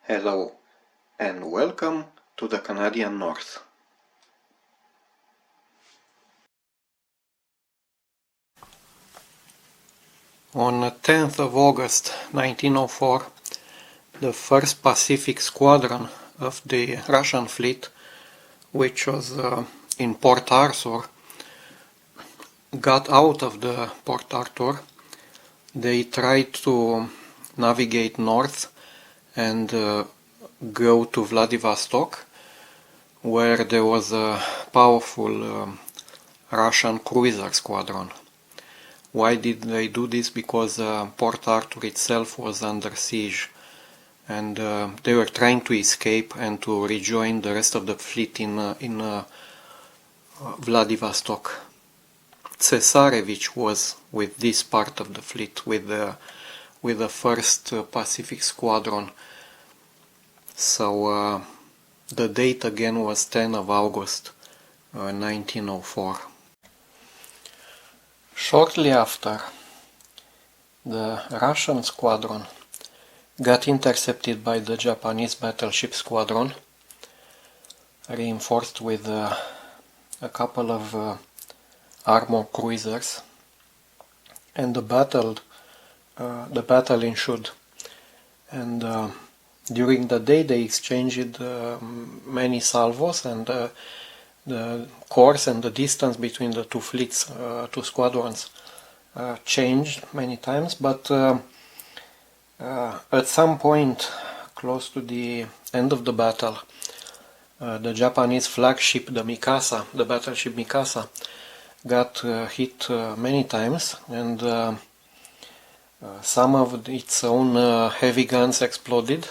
Hello and welcome to the Canadian North. On 10th of August 1904, the 1st Pacific Squadron of the Russian fleet, which was in Port Arthur, got out of the Port Arthur. They tried to navigate north and go to Vladivostok, where there was a powerful Russian cruiser squadron. Why did they do this? Because Port Arthur itself was under siege, and they were trying to escape and to rejoin the rest of the fleet in Vladivostok. Tsesarevich was with this part of the fleet, with the 1st Pacific Squadron. So the date again was 10 of August 1904. Shortly after, the Russian squadron got intercepted by the Japanese battleship squadron, reinforced with a couple of armor cruisers, and the battle ensued. And during the day they exchanged many salvos, and the course and the distance between the two fleets, two squadrons, changed many times, but at some point close to the end of the battle, the Japanese flagship, the battleship Mikasa, got hit many times, and some of its own heavy guns exploded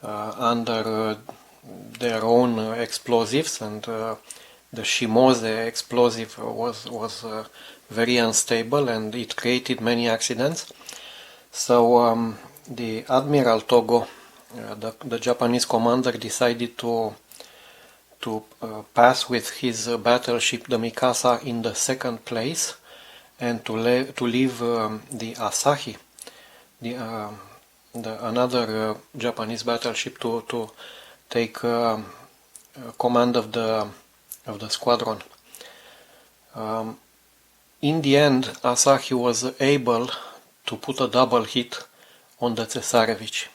under their own explosives, and the Shimose explosive was very unstable, and it created many accidents. So the Admiral Togo, the Japanese commander, decided to pass with his battleship, the Mikasa, in the 2nd place, and to leave the Asahi, another Japanese battleship, to take command of the squadron. In the end, Asahi was able to put a double hit on the Tsesarevich,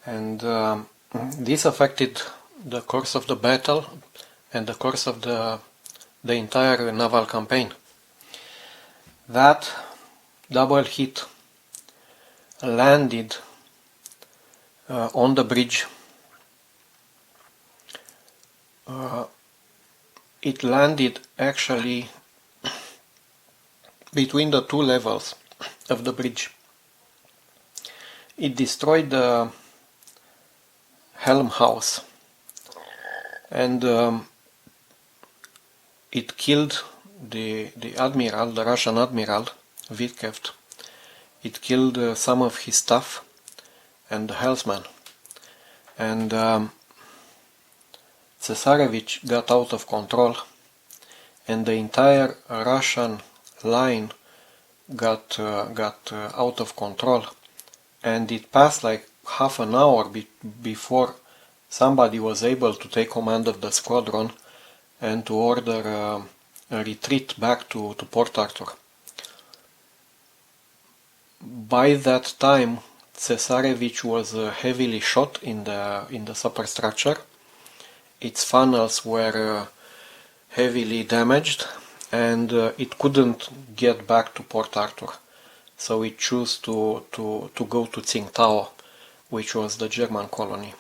and this affected the course of the battle and the course of the entire naval campaign. That double hit landed on the bridge. It landed actually between the two levels of the bridge. It destroyed the helm house, and it killed the admiral, the Russian admiral, Vitkevt. It killed some of his staff and the helmsman, and Tsesarevich got out of control, and the entire Russian line got out of control, and it passed like half an hour before somebody was able to take command of the squadron and to order a retreat back to Port Arthur. By that time, Tsesarevich was heavily shot in the superstructure. Its funnels were heavily damaged, and it couldn't get back to Port Arthur, so it chose to go to Tsingtao, which was the German colony.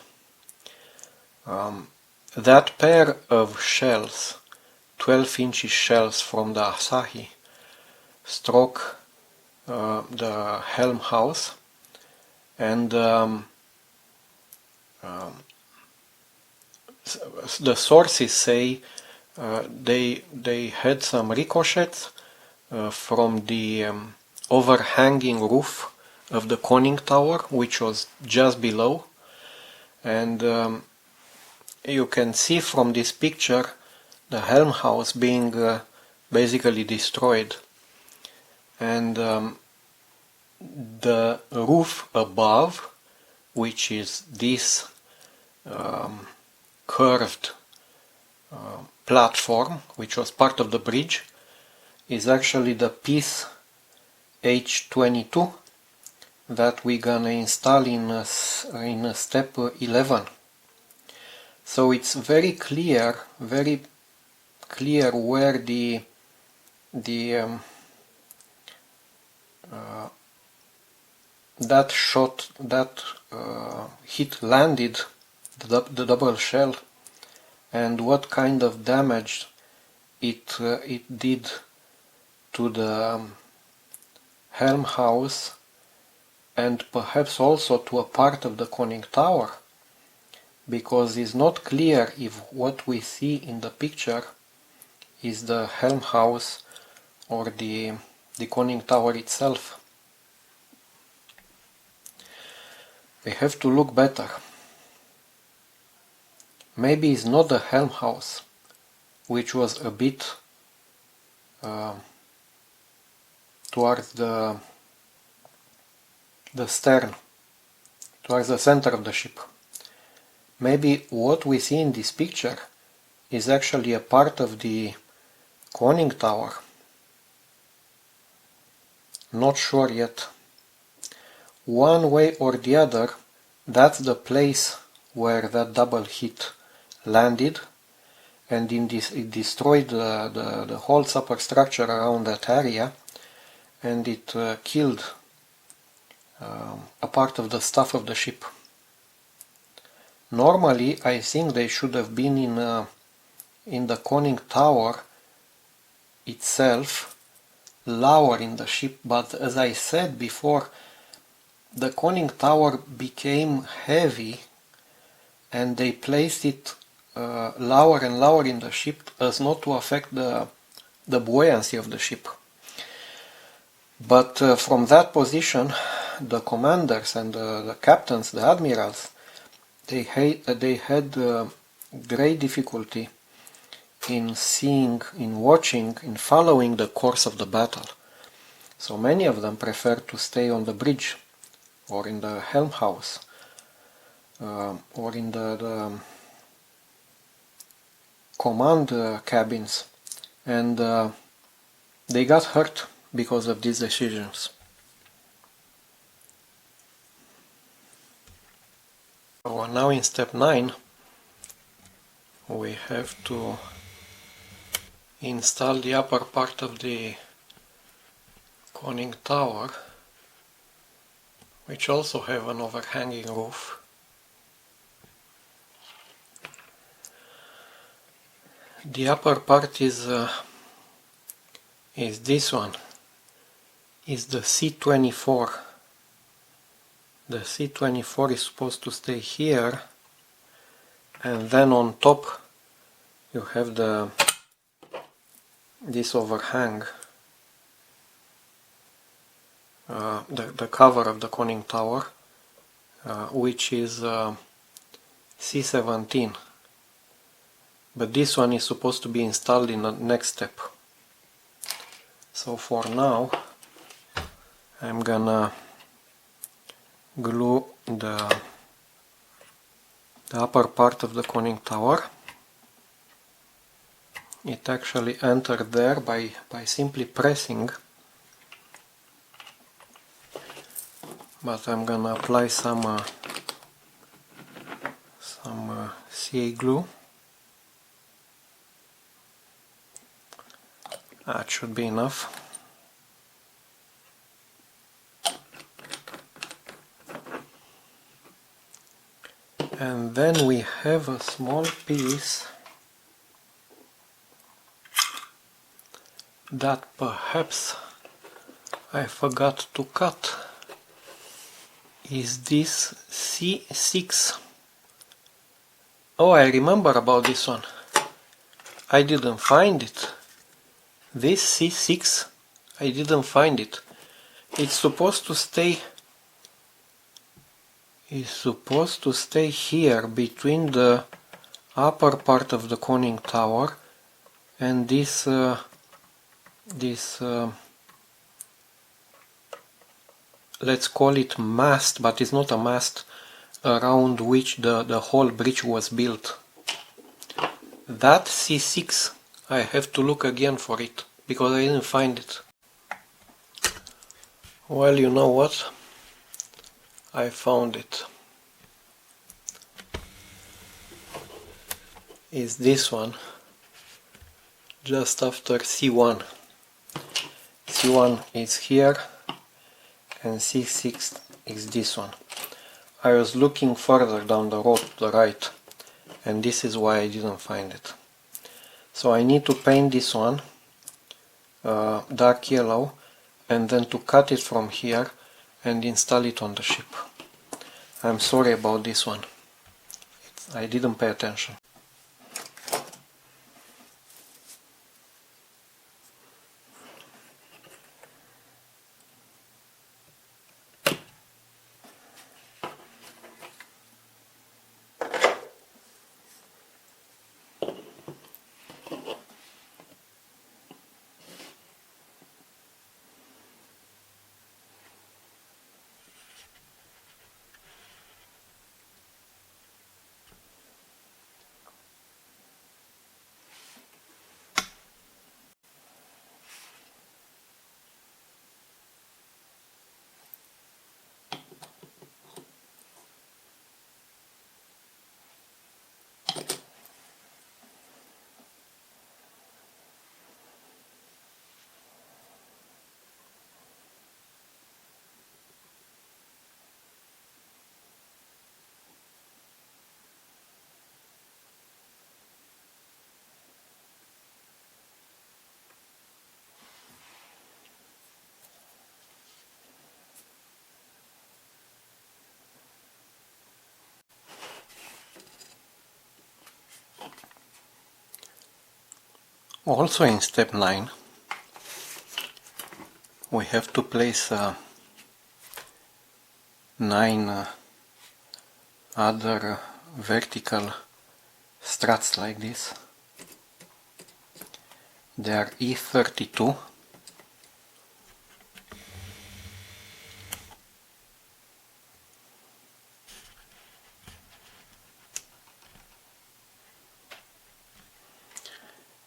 That pair of shells, 12-inch shells from the Asahi, struck the helm house, and the sources say they had some ricochets from the overhanging roof of the conning tower, which was just below, and you can see from this picture the helm house being basically destroyed, and the roof above which is this curved platform, which was part of the bridge, is actually the piece H22 that we're gonna install in step 11. So it's very clear where the that hit landed, the double shell, and what kind of damage it did to the helm house, and perhaps also to a part of the conning tower, because it's not clear if what we see in the picture is the helm house or the conning tower itself. We have to look better. Maybe it's not the helm house, which was a bit towards the stern, towards the center of the ship. Maybe what we see in this picture is actually a part of the conning tower. Not sure yet. One way or the other, that's the place where that double hit landed, and it destroyed the whole superstructure around that area, and it killed a part of the staff of the ship. Normally, I think they should have been in the conning tower itself, lower in the ship, but as I said before, the conning tower became heavy and they placed it lower and lower in the ship as not to affect the buoyancy of the ship. But from that position, the commanders and the captains, the admirals, they had great difficulty in seeing, in watching, in following the course of the battle. So many of them preferred to stay on the bridge, or in the helm house, or in the command cabins, and they got hurt because of these decisions. So now in step 9 we have to install the upper part of the conning tower, which also have an overhanging roof. The upper part is this one, is the C24. The C24 is supposed to stay here, and then on top you have this overhang, the cover of the conning tower, which is C17. But this one is supposed to be installed in the next step. So for now I'm gonna glue the upper part of the conning tower. It actually entered there by simply pressing, but I'm gonna apply some CA glue. That should be enough. And then we have a small piece that perhaps I forgot to cut. Is this C6? Oh, I remember about this one. I didn't find it. This C6, I didn't find it. It's supposed to stay here between the upper part of the conning tower and this let's call it mast, but it's not a mast, around which the whole bridge was built. That C6, I have to look again for it, because I didn't find it. Well, you know what? I found it. Is this one, just after C1. C1 is here and C6 is this one. I was looking further down the road to the right, and this is why I didn't find it. So I need to paint this one dark yellow, and then to cut it from here and install it on the ship. I'm sorry about this one. I didn't pay attention. Also in step 9 we have to place 9 other vertical struts like this. They are E32.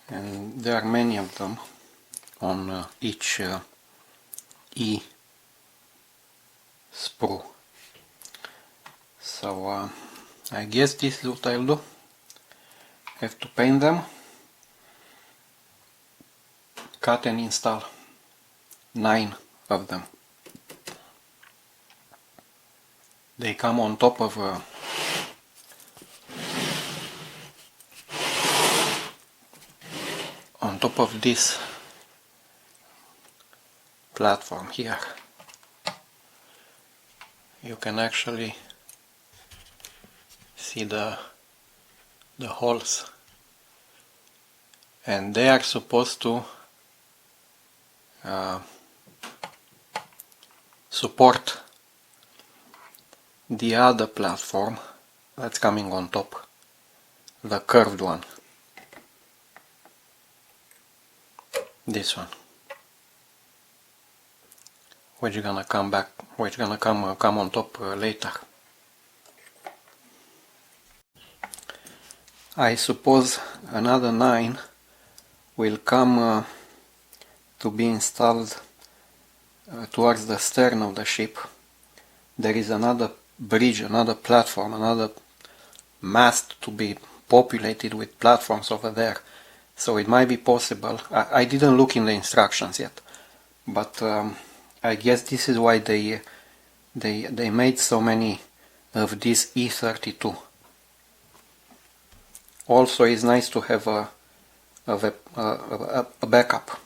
And there are many of them on each E sprue. So I guess this is what I'll do. Have to paint them, cut and install 9 of them. They come on top of this platform here. You can actually see the holes, and they are supposed to support the other platform that's coming on top, the curved one. This one, which is gonna come on top later. I suppose another 9 will come to be installed towards the stern of the ship. There is another bridge, another platform, another mast to be populated with platforms over there. So it might be possible. I didn't look in the instructions yet, but I guess this is why they made so many of these E32. Also, it's nice to have a backup.